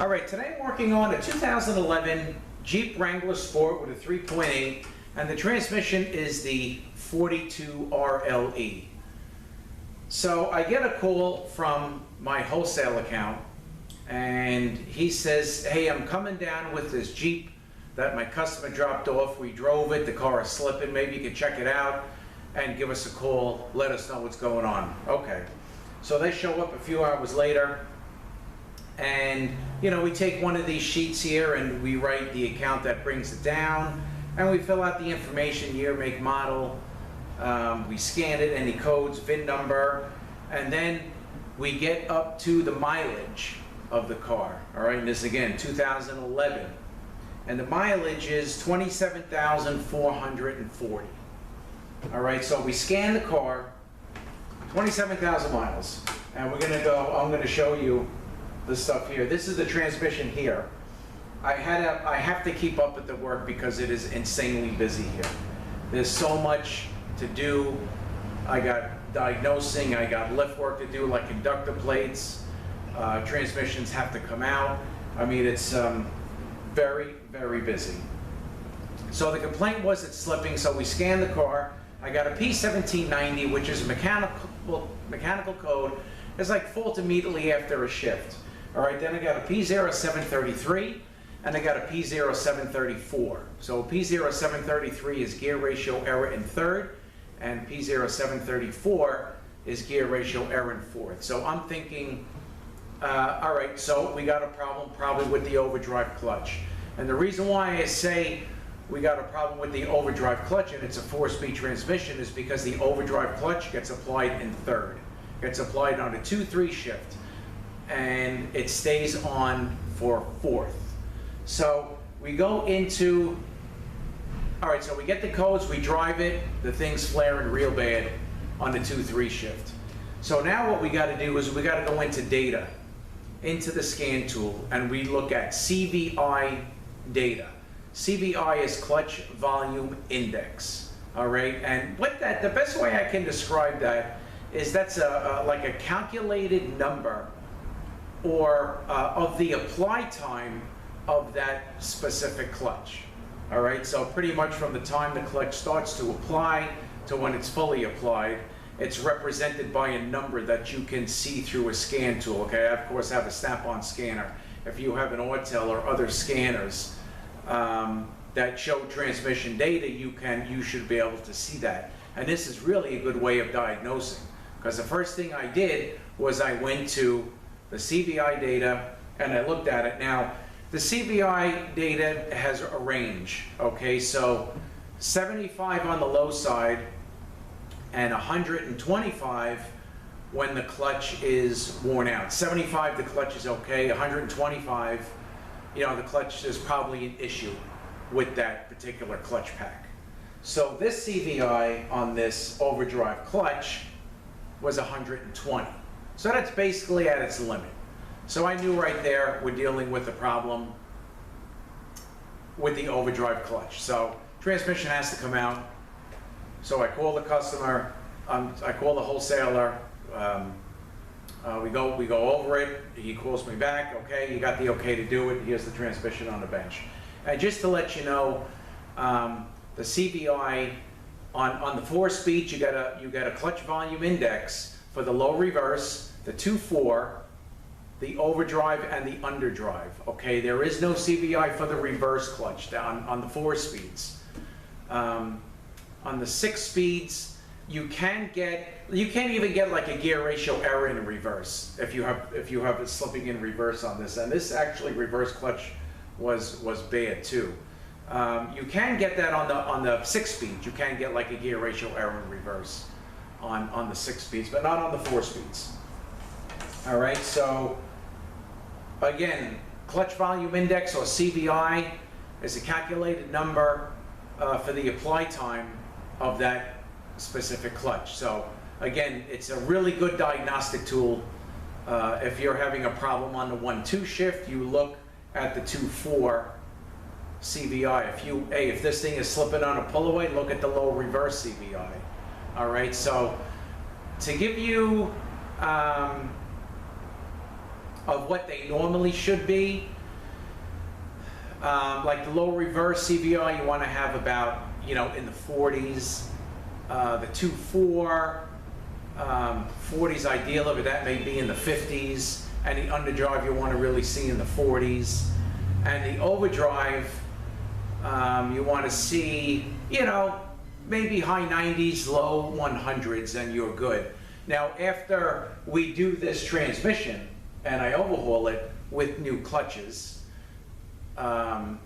All right, today I'm working on a 2011 Jeep Wrangler Sport with a 3.8, and the transmission is the 42 RLE. So I get a call from my wholesale account, and he says, hey, I'm coming down with this Jeep that my customer dropped off. We drove it, the car is slipping, maybe you can check it out and give us a call, let us know what's going on. Okay, so they show up a few hours later, and you know, we take one of these sheets here and we write the account that brings it down, and we fill out the information, year, make, model, we scan it, any codes, VIN number, and then we get up to the mileage of the car. All right, and this again, 2011, and the mileage is 27,440. All right, so we scan the car, 27,000 miles, and we're gonna go, I'm gonna show you the stuff here. This is the transmission here. I have to keep up with the work because it is insanely busy here. There's so much to do. I got diagnosing, I got lift work to do, like inductor plates, transmissions have to come out. I mean, it's very, very busy. So the complaint was it's slipping, so we scanned the car. I got a P1790, which is a mechanical code. It's like fault immediately after a shift. All right, then I got a P0733, and I got a P0734. So P0733 is gear ratio error in third, and P0734 is gear ratio error in fourth. So I'm thinking, all right, so we got a problem probably with the overdrive clutch. And the reason why I say we got a problem with the overdrive clutch, and it's a 4-speed transmission, is because the overdrive clutch gets applied in third. Gets applied on a 2-3 shift, and it stays on for fourth. So we go into, all right, so we get the codes, we drive it, the thing's flaring real bad on the 2-3 shift. So now what we gotta do is we gotta go into data, into the scan tool, and we look at CVI data. CVI is clutch volume index, all right? And what that, the best way I can describe that is that's like a calculated number or of the apply time of that specific clutch. All right, so pretty much from the time the clutch starts to apply to when it's fully applied, it's represented by a number that you can see through a scan tool. Okay, I of course have a snap-on scanner. If you have an Autel or other scanners that show transmission data, you should be able to see that. And this is really a good way of diagnosing, because the first thing I did was I went to the CVI data and I looked at it. Now, the CVI data has a range, okay? So 75 on the low side and 125 when the clutch is worn out. 75, the clutch is okay. 125, you know, the clutch is probably an issue with that particular clutch pack. So this CVI on this overdrive clutch was 120. So that's basically at its limit. So I knew right there we're dealing with a problem with the overdrive clutch. So transmission has to come out. So I call the customer, I call the wholesaler, we go over it, he calls me back, okay, you got the okay to do it, here's the transmission on the bench. And just to let you know, the CVI on the 4-speed, you got a clutch volume index for the low reverse, the 2.4, the overdrive, and the underdrive. Okay, there is no CVI for the reverse clutch down on the 4 speeds. On the 6 speeds, you can't even get like a gear ratio error in reverse if you have it slipping in reverse on this. And this actually reverse clutch was bad too. You can get that on the 6 speeds. You can get like a gear ratio error in reverse on the 6 speeds, but not on the 4 speeds. All right, so again, clutch volume index, or CVI, is a calculated number for the apply time of that specific clutch. So again, it's a really good diagnostic tool. If you're having a problem on the 1-2 shift, you look at the 2.4 CVI. If this thing is slipping on a pull-away, look at the low reverse CVI. All right, so to give you a of what they normally should be. Like the low reverse CVI, you want to have about, you know, in the 40s. The 2.4, 40s ideal, but that may be in the 50s. And the underdrive you want to really see in the 40s. And the overdrive, you want to see, you know, maybe high 90s, low 100s, and you're good. Now, after we do this transmission and I overhaul it with new clutches and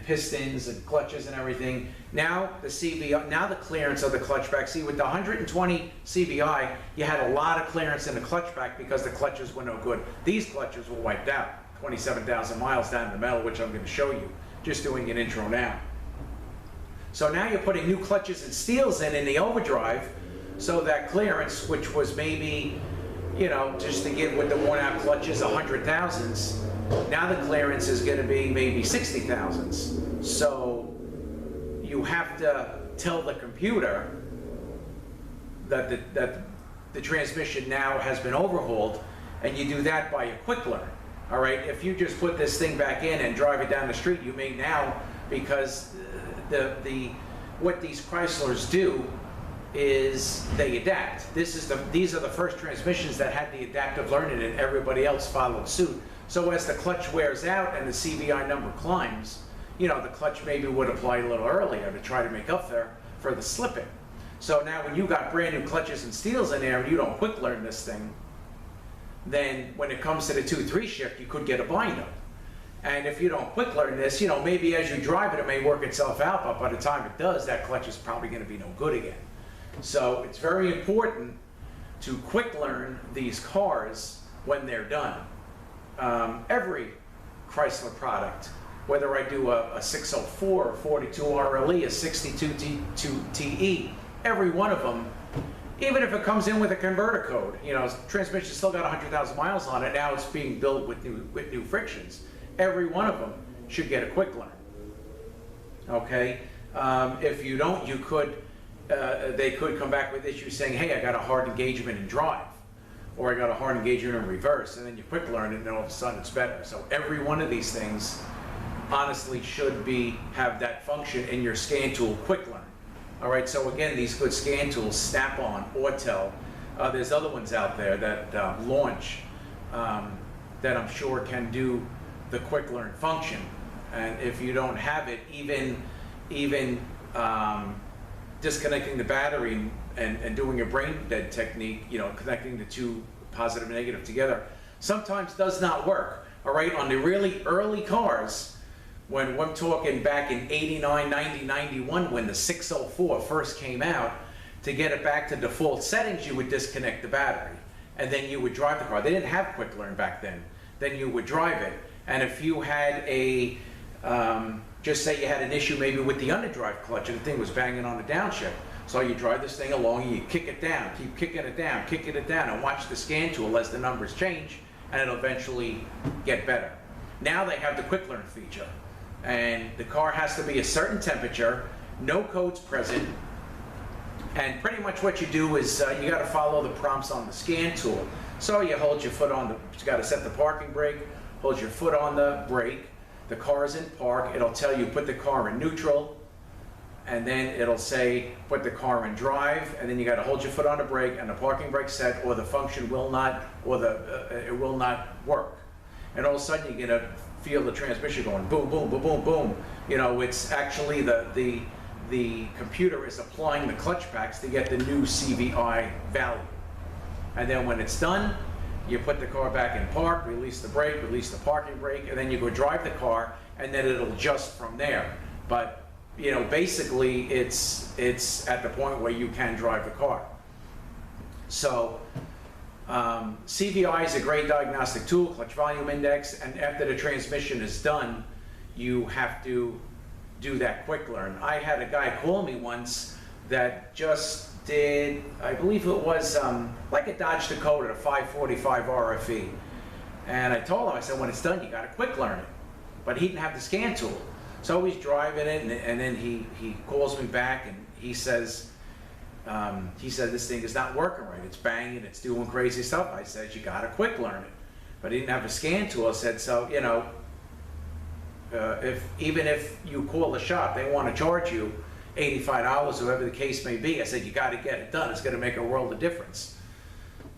pistons and clutches and everything, now the CBI, now the clearance of the clutch back. See, with the 120 CBI, you had a lot of clearance in the clutch back because the clutches were no good. These clutches were wiped out, 27,000 miles down the metal, which I'm going to show you, just doing an intro now. So now you're putting new clutches and steels in the overdrive, so that clearance, which was maybe, you know, just to get with the worn out clutches, 100,000s, now the clearance is going to be maybe 60,000s. So you have to tell the computer that the transmission now has been overhauled, and you do that by a quick learn. All right, if you just put this thing back in and drive it down the street, you may now, because what these Chryslers do is they adapt. These are the first transmissions that had the adaptive learning, and everybody else followed suit. So as the clutch wears out and the CVI number climbs, you know, the clutch maybe would apply a little earlier to try to make up there for the slipping. So now when you got brand new clutches and steels in there and you don't quick learn this thing, then when it comes to the 2-3 shift, you could get a bind up. And if you don't quick learn this, you know, maybe as you drive it, it may work itself out, but by the time it does, that clutch is probably going to be no good again. So it's very important to quick learn these cars when they're done. Every Chrysler product, whether I do a 604, a 42 RLE, a 62 TE, every one of them, even if it comes in with a converter code, you know, transmission still got 100,000 miles on it, now it's being built with new frictions. Every one of them should get a quick learn. Okay? If you don't, you could, they could come back with issues saying, hey, I got a hard engagement in drive, or I got a hard engagement in reverse, and then you quick learn it, and then all of a sudden it's better. So every one of these things, honestly, should have that function in your scan tool quick learn. All right, so again, these good scan tools, Snap-on, Autel, there's other ones out there that launch that I'm sure can do the quick learn function. And if you don't have it, even disconnecting the battery and doing a brain dead technique, you know, connecting the two positive and negative together, sometimes does not work. All right, on the really early cars, when I'm talking back in 89, 90, 91, when the 604 first came out, to get it back to default settings, you would disconnect the battery, and then you would drive the car. They didn't have quick learn back then. Then you would drive it, and if you had a, just say you had an issue maybe with the underdrive clutch and the thing was banging on the downshift, so you drive this thing along and you kick it down, keep kicking it down, and watch the scan tool as the numbers change, and it'll eventually get better. Now they have the quick learn feature, and the car has to be a certain temperature, no codes present, and pretty much what you do is you got to follow the prompts on the scan tool. So you hold your foot on the, you got to set the parking brake, hold your foot on the brake, the car is in park, it'll tell you put the car in neutral, and then it'll say put the car in drive, and then you got to hold your foot on the brake and the parking brake set, or the function will not, or it will not work. And all of a sudden you're gonna feel the transmission going boom, boom, boom, boom, boom. You know, it's actually the computer is applying the clutch packs to get the new CVI value. And then when it's done, you put the car back in park, release the brake, release the parking brake, and then you go drive the car, and then it'll adjust from there. But you know, basically, it's at the point where you can drive the car. So CVI is a great diagnostic tool, clutch volume index, and after the transmission is done, you have to do that quick learn. I had a guy call me once that just did, I believe it was like a Dodge Dakota, a 545 RFE. And I told him, I said, when it's done, you got to quick learn it. But he didn't have the scan tool. So he's driving it, and then he calls me back, and he said, this thing is not working right. It's banging, it's doing crazy stuff. I said, you got to quick learn it. but he didn't have a scan tool. I said, so, you know, even if you call the shop, they want to charge you $85, whatever the case may be. I said, you got to get it done. It's going to make a world of difference.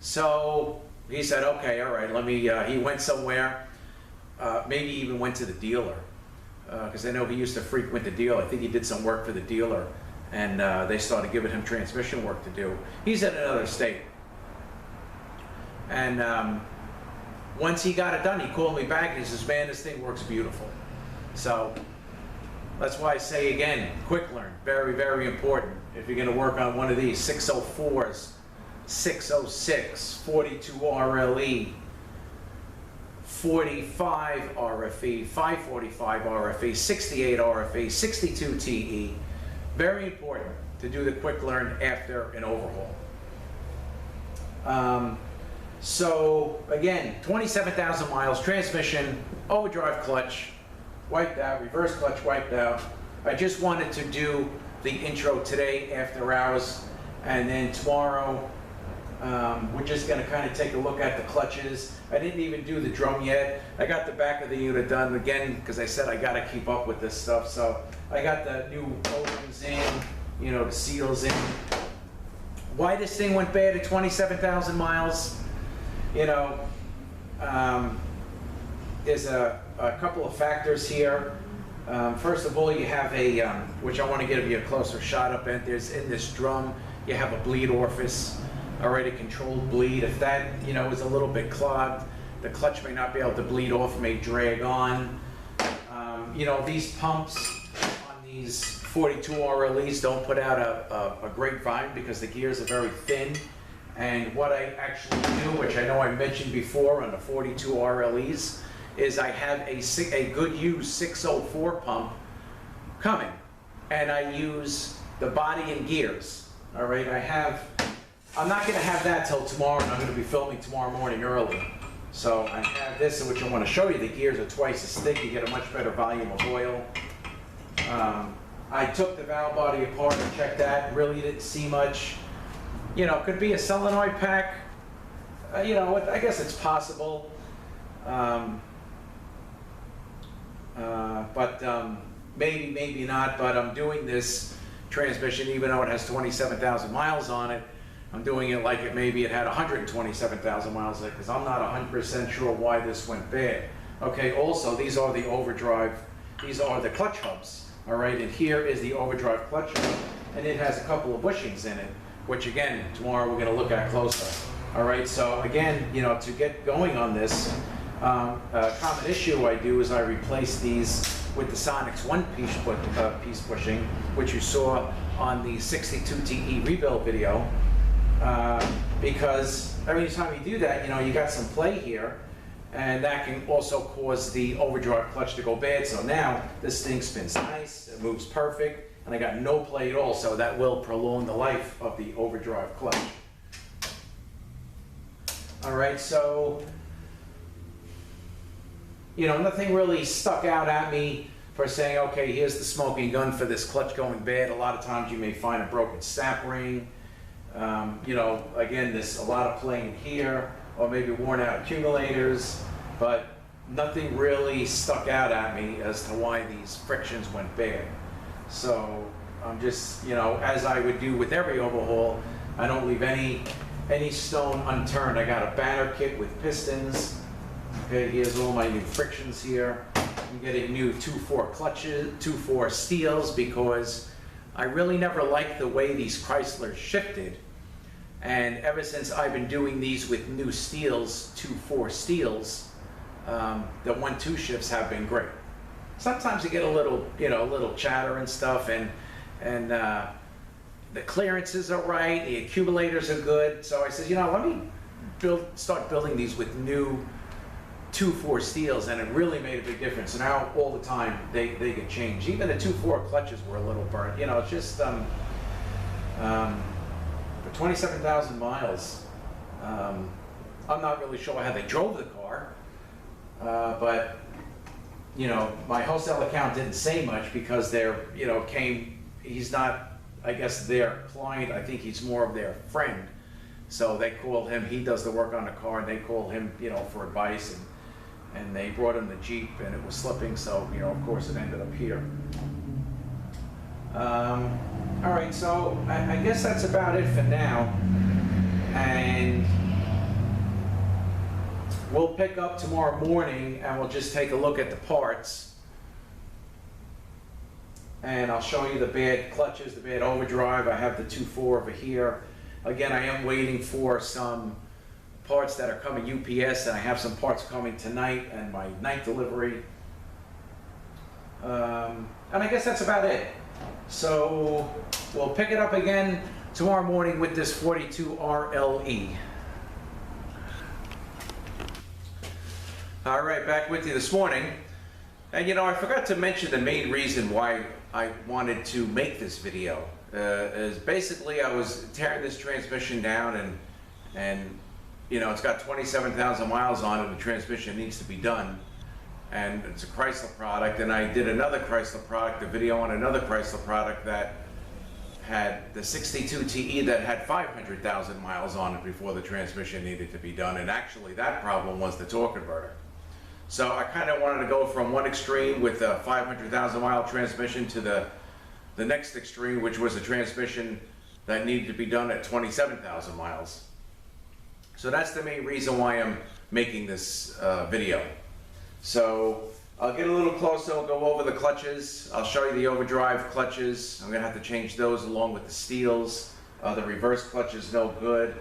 So he said, okay, all right, let me, he went somewhere, maybe even went to the dealer, because I know he used to frequent the dealer. I think he did some work for the dealer, and they started giving him transmission work to do. He's in another state. And once he got it done, he called me back and he says, man, this thing works beautiful. So that's why I say again, quick learn, very, very important. If you're going to work on one of these 604s, 606, 42 RLE, 45 RFE, 545 RFE, 68 RFE, 62 TE. Very important to do the quick learn after an overhaul. So again, 27,000 miles, transmission, overdrive clutch, wiped out, reverse clutch wiped out. I just wanted to do the intro today after hours, and then tomorrow we're just going to kind of take a look at the clutches. I didn't even do the drum yet. I got the back of the unit done again because I said I got to keep up with this stuff. So I got the new O-rings in, you know, the seals in. Why this thing went bad at 27,000 miles? You know, there's a couple of factors here. First of all, you have a, which I want to give you a closer shot up at. There's in this drum, you have a bleed orifice, already controlled bleed. If that, you know, is a little bit clogged, the clutch may not be able to bleed off, may drag on. You know, these pumps on these 42 RLEs don't put out a great volume because the gears are very thin. And what I actually do, which I know I mentioned before on the 42 RLEs, is I have a good used 604 pump coming, and I use the body and gears. All right, I'm not going to have that till tomorrow, and I'm going to be filming tomorrow morning early. So I have this, which I want to show you. The gears are twice as thick. You get a much better volume of oil. I took the valve body apart and checked that. Really didn't see much. You know, could be a solenoid pack. You know, I guess it's possible. Maybe, maybe not. But I'm doing this transmission, even though it has 27,000 miles on it. I'm doing it like maybe it had 127,000 miles on it, because I'm not 100% sure why this went bad. Okay, also, these are the overdrive, these are the clutch hubs. All right, and here is the overdrive clutch hub, and it has a couple of bushings in it, which again, tomorrow we're going to look at closer. All right, so again, you know, to get going on this, a common issue I do is I replace these with the Sonics one-piece bushing, which you saw on the 62 TE rebuild video, because every time you do that, you know, you got some play here, and that can also cause the overdrive clutch to go bad. So now this thing spins nice, it moves perfect, and I got no play at all, so that will prolong the life of the overdrive clutch. All right, so, you know, nothing really stuck out at me for saying, okay, here's the smoking gun for this clutch going bad. A lot of times you may find a broken snap ring. You know, again, there's a lot of play in here, or maybe worn out accumulators, but nothing really stuck out at me as to why these frictions went bad. So I'm just, you know, as I would do with every overhaul, I don't leave any stone unturned. I got a banner kit with pistons. Okay, here's all my new frictions here. I'm getting new 2-4 clutches, 2-4 steels, because I really never liked the way these Chryslers shifted. And ever since I've been doing these with new steels, 2-4 steels, the 1-2 shifts have been great. Sometimes you get a little, you know, a little chatter and stuff, and the clearances are right, the accumulators are good. So I said, you know, let me start building these with new 2-4 steels, and it really made a big difference. So now all the time they get changed. Even the 2-4 clutches were a little burnt. You know, it's just for 27,000 miles. I'm not really sure how they drove the car, but you know, my wholesale account didn't say much because they're, you know, he's not, I guess, their client. I think he's more of their friend. So they call him, he does the work on the car, and they call him, you know, for advice, and they brought him the Jeep, and it was slipping, so, you know, of course it ended up here. All right, so I guess that's about it for now, and we'll pick up tomorrow morning and we'll just take a look at the parts, and I'll show you the bad clutches, the bad overdrive. I have the 2.4 over here. Again, I am waiting for some parts that are coming UPS, and I have some parts coming tonight and my night delivery. And I guess that's about it. So we'll pick it up again tomorrow morning with this 42 RLE. All right, back with you this morning. And you know, I forgot to mention the main reason why I wanted to make this video. Is basically I was tearing this transmission down, and you know, it's got 27,000 miles on it. The transmission needs to be done, and it's a Chrysler product. And I did another Chrysler product, a video on another Chrysler product that had the 62 TE that had 500,000 miles on it before the transmission needed to be done. And actually, that problem was the torque converter. So I kind of wanted to go from one extreme with a 500,000 mile transmission to the next extreme, which was a transmission that needed to be done at 27,000 miles. So that's the main reason why I'm making this video. So I'll get a little closer, I'll go over the clutches, I'll show you the overdrive clutches. I'm gonna have to change those along with the steels. The reverse clutch is no good.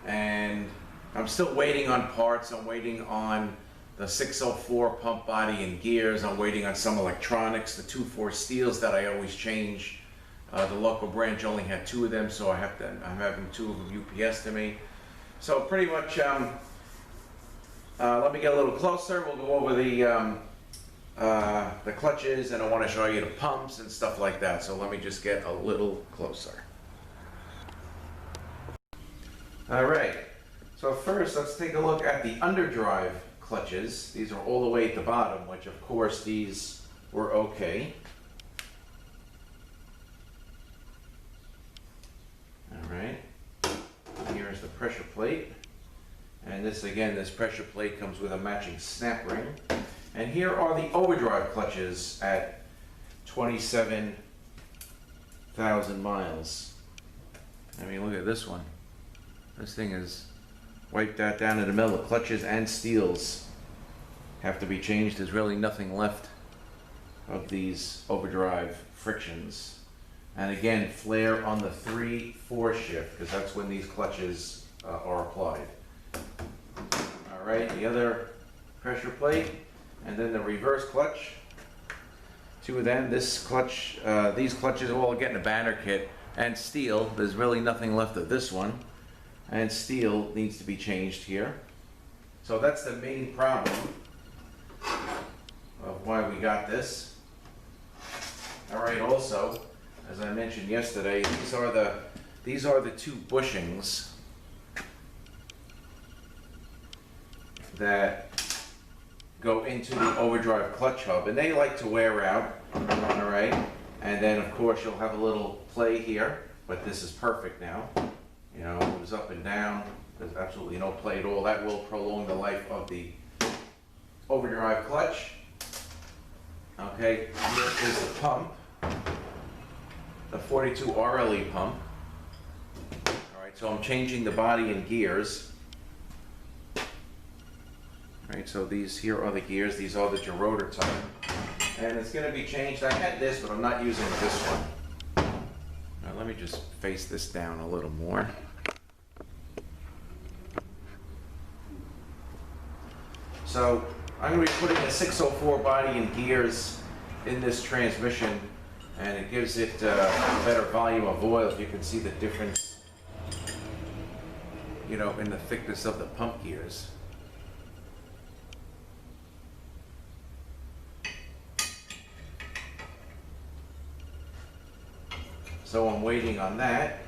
And I'm still waiting on parts. I'm waiting on the 604 pump body and gears. I'm waiting on some electronics, the 2.4 steels that I always change. The local branch only had 2 of them, so I'm having 2 of them UPS to me. So pretty much, let me get a little closer. We'll go over the clutches, and I want to show you the pumps and stuff like that. So let me just get a little closer. All right, so first let's take a look at the underdrive clutches. These are all the way at the bottom, which of course these were okay. All right, here's the pressure plate, and this again, this pressure plate comes with a matching snap ring. And here are the overdrive clutches at 27,000 miles. I mean, look at this one. This thing is wiped that down in the middle. The clutches and steels have to be changed. There's really nothing left of these overdrive frictions. And again, flare on the 3/4 shift, because that's when these clutches are applied. All right, the other pressure plate, and then the reverse clutch. 2 of them. This clutch, these clutches all getting a banner kit, and steel. There's really nothing left of this one. And steel needs to be changed here. So that's the main problem of why we got this. All right, also, as I mentioned yesterday, these are the 2 bushings that go into the overdrive clutch hub, and they like to wear out. All right, and then of course you'll have a little play here, but this is perfect now. You know, it moves up and down. There's absolutely no play at all. That will prolong the life of the overdrive clutch. Okay, here is the pump, the 42 RLE pump. All right, so I'm changing the body and gears. All right, so these here are the gears. These are the gerotor type, and it's going to be changed. I had this, but I'm not using this one. Now let me just face this down a little more. So I'm going to be putting a 604 body and gears in this transmission, and it gives it a better volume of oil. If you can see the difference, you know, in the thickness of the pump gears. So I'm waiting on that.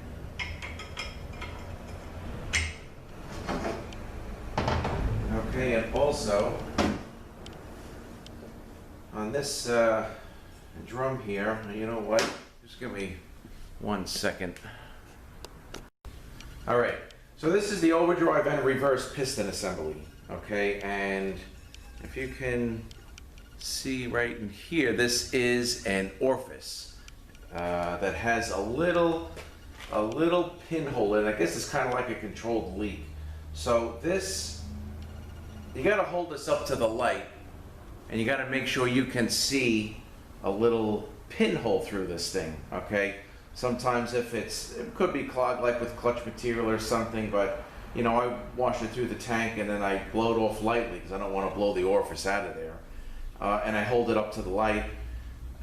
Okay, and also on this drum here, you know what? Just give me 1 second. All right, So this is the overdrive and reverse piston assembly, okay? And if you can see right in here, this is an orifice that has a little pinhole in it. I guess it's kind of like a controlled leak. So this, you got to hold this up to the light, and you got to make sure you can see a little pinhole through this thing, okay? Sometimes if it could be clogged like with clutch material or something, but you know, I wash it through the tank and then I blow it off lightly because I don't want to blow the orifice out of there. And I hold it up to the light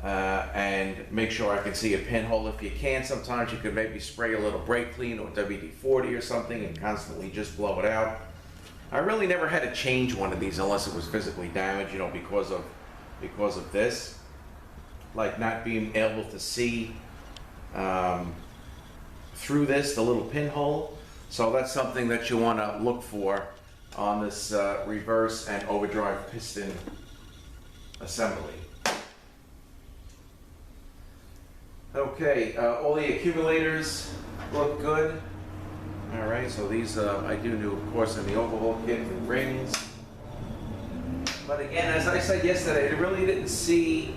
and make sure I can see a pinhole. If you can, sometimes you could maybe spray a little brake clean or WD-40 or something and constantly just blow it out. I really never had to change one of these unless it was physically damaged, you know, because of this, like not being able to see through this, the little pinhole. So that's something that you want to look for on this reverse and overdrive piston assembly. Okay, all the accumulators look good. All right, so these I do new, of course, in the overhaul kit with rings. But again, as I said yesterday, I really didn't see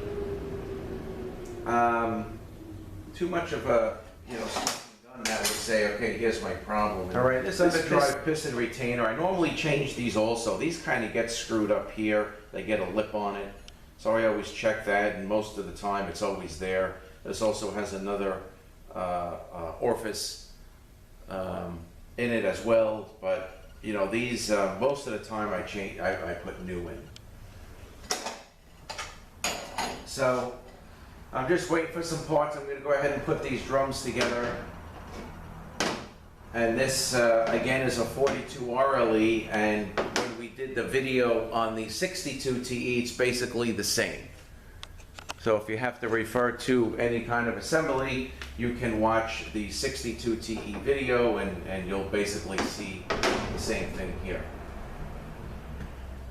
too much of a, you know, gun that would say, okay, here's my problem. All right, this underdrive piston retainer, I normally change these also. These kind of get screwed up here. They get a lip on it. So I always check that, and most of the time it's always there. This also has another orifice in it as well, but you know, these most of the time I put new in. So I'm just waiting for some parts. I'm going to go ahead and put these drums together. And this again is a 42 RLE, and when we did the video on the 62 TE, it's basically the same. So if you have to refer to any kind of assembly, you can watch the 62 TE video and you'll basically see the same thing here.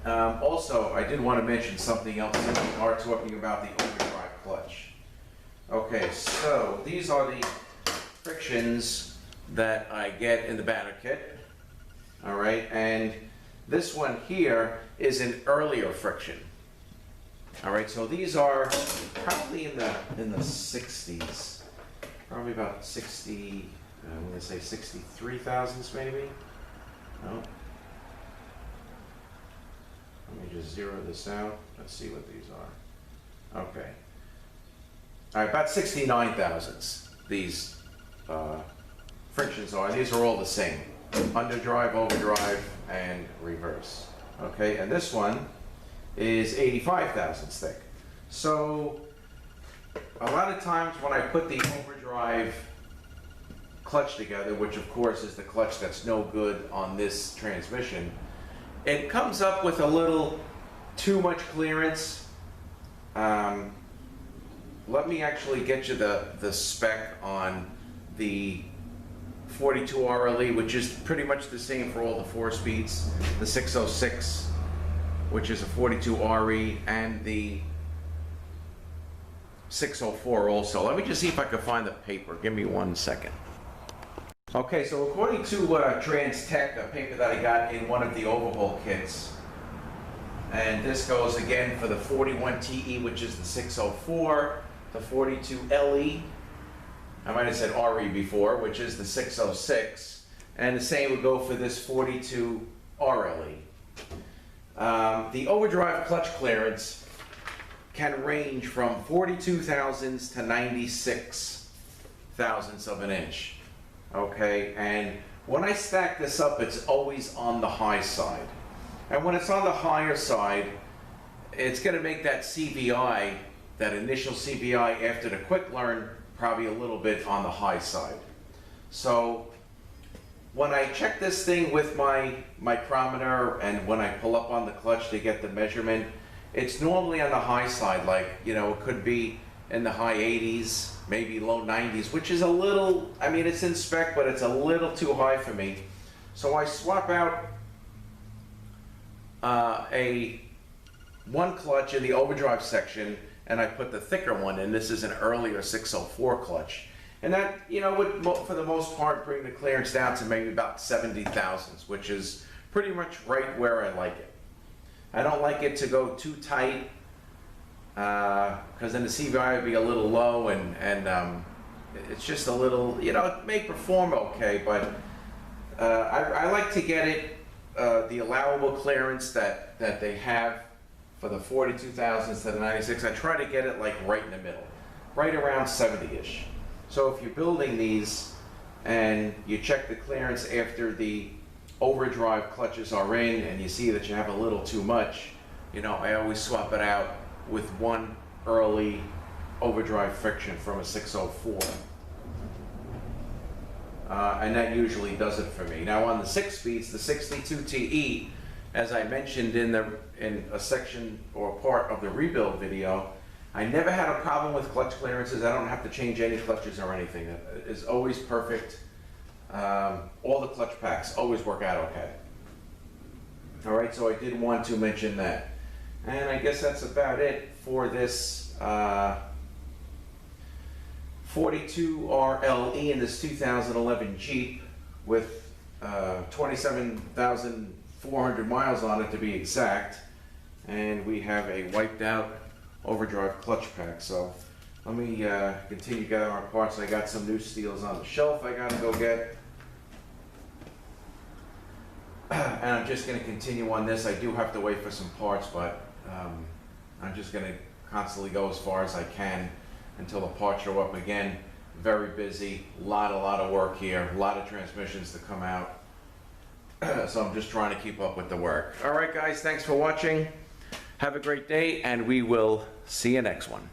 Also, I did want to mention something else since we are talking about the overdrive clutch. Okay, so these are the frictions that I get in the banner kit. All right, and this one here is an earlier friction. All right, so these are probably in the 60s, probably about 60. I'm going to say 63 thousandths maybe. No. Let me just zero this out. Let's see what these are. Okay. All right, about 69 thousandths. These frictions are. These are all the same: underdrive, overdrive, and reverse. Okay, and this one is 85 thousandths thick. So a lot of times when I put the overdrive clutch together, which of course is the clutch that's no good on this transmission, it comes up with a little too much clearance. Let me actually get you the spec on the 42 RLE, which is pretty much the same for all the 4 speeds, the 606, which is a 42 RE, and the 604 also. Let me just see if I can find the paper. Give me 1 second. Okay, so according to Trans-Tech, a paper that I got in one of the overhaul kits, and this goes again for the 41 TE, which is the 604, the 42 LE, I might have said RE before, which is the 606, and the same would go for this 42 RLE. The overdrive clutch clearance can range from 42 thousandths to 96 thousandths of an inch. Okay, and when I stack this up, it's always on the high side. And when it's on the higher side, it's going to make that CVI, that initial CVI after the quick learn, probably a little bit on the high side. So when I check this thing with my micrometer and when I pull up on the clutch to get the measurement, it's normally on the high side, like, you know, it could be in the high 80s, maybe low 90s, which is a little, I mean, it's in spec, but it's a little too high for me. So I swap out one clutch in the overdrive section, and I put the thicker one in. This is an earlier 604 clutch. And that, you know, would, for the most part, bring the clearance down to maybe about 70 thousandths, which is pretty much right where I like it. I don't like it to go too tight, because then the CVI would be a little low, and it's just a little, you know, it may perform okay, but I like to get it the allowable clearance that they have for the 42 thousandths to the 96. I try to get it like right in the middle, right around 70-ish. So if you're building these and you check the clearance after the overdrive clutches are in and you see that you have a little too much, you know, I always swap it out with one early overdrive friction from a 604. And that usually does it for me. Now on the 6-speeds, the 62 TE, as I mentioned in a section or part of the rebuild video, I never had a problem with clutch clearances. I don't have to change any clutches or anything. It is always perfect. All the clutch packs always work out okay. All right, so I did want to mention that. And I guess that's about it for this 42RLE in this 2011 Jeep with 27,400 miles on it to be exact. And we have a wiped out overdrive clutch pack. So let me continue gathering our parts. I got some new steels on the shelf I gotta go get. And I'm just gonna continue on this. I do have to wait for some parts, but I'm just gonna constantly go as far as I can until the parts show up again. Very busy, a lot of work here, a lot of transmissions to come out. So I'm just trying to keep up with the work. All right, guys, thanks for watching. Have a great day, and we will see you next one.